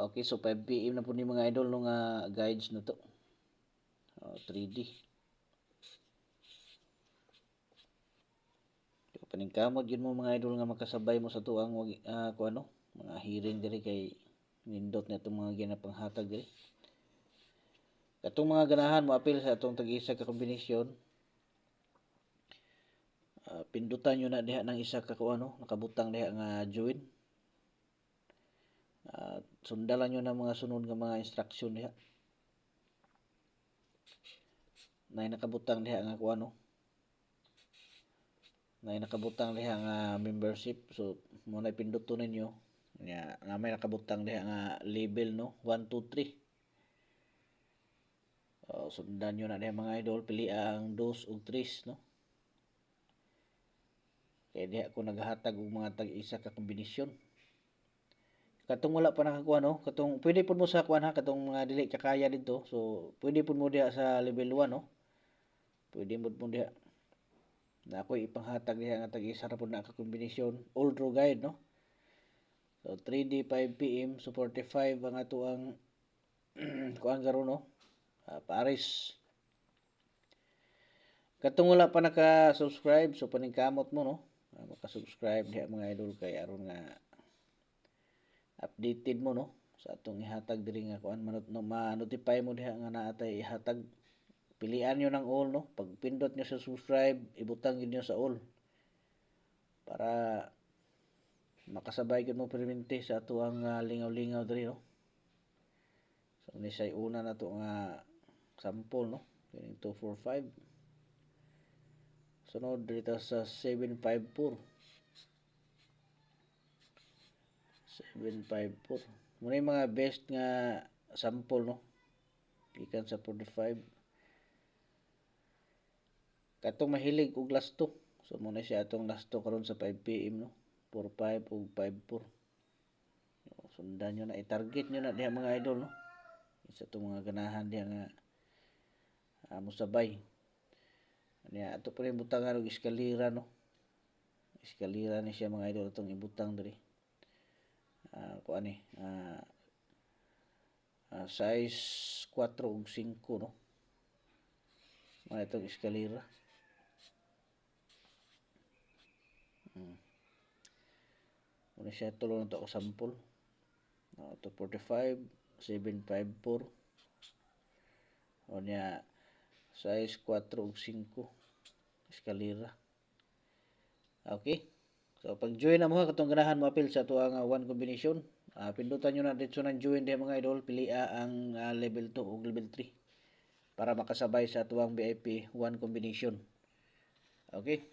Okay, so 5 PM na po ni mga idol nung guides na to. 3D. Paningkamot yun mo mga idol nga makasabay mo sa tuang kung ano, mga hearing diri kay nindot na itong mga ginapanghatag diri. Katong mga ganahan mo apil sa atong tag-isa ka kombinasyon. Pindutan nyo na diha ng isa ka kung ano, nakabutang diha nga join. Sundalan nyo na mga sunod nga mga instruction diha. Na nakabutang diha nga kung ano, na nakabutang diha nga membership. So muna ipinduton ninyo nga may nakabutang diha nga label no 1 2 3. Sundan nyo na diha mga idol, pili ang 2 ug 3 no. Kaya diha ko naghatag og mga tag-isa ka kombinasyon. Katong wala pa nakakuha no, katong pwede pud mo sa kuan ha, katong mga dili kakaya dito. So pwede pud mo diha sa level 1 no. Pwede mo diha. Na ako'y ipanghatag diha nga tag-isa ra pud na ka kombinasyon, all through guide no. So 3D 5 PM so 45 ang ato ang kuan garo no. Paris. Katong wala pa naka-subscribe so paningkamot mo no. Maka-subscribe diha mga idol kay aron nga updated mo no sa atong ihatag diri nga kuan ma-notify mo diha nga naatay ihatag. Pilian nyo ng all no. Pag pindot nyo sa subscribe, ibutang nyo sa all para makasabay gid mo permente sa ato ang lingaw-lingaw diri no. So ni say una na to nga sample no. 245. Sunod dito sa 754. 754. Muna yung mga best nga sample no. Gikan sa 45. Katong mahilig og last 2. So muna siya atong last 2 karon sa 5 PM no. 45 ug 54. Sundan nyo na, i-target nyo na diha mga idol no. Isa itong mga ganahan diha nga musabay. Niya ato pa rin butangan og eskalera no. Eskalera ni siya mga idol atong ibutang diri. Kuan ni size 4 ug 5 no. Mga itong eskalera. Muna siya tulo na to ako sample. Ito 45, 754. O niya size 4 ug 5 eskalera. Okay. So pag join na mo katong ganahan mo apil sa tuang 1 combination. Pindutan nyo na dito ng join diha mga idol, pilia ang level 2 ug level 3 para makasabay sa tuang VIP 1 combination. Okay.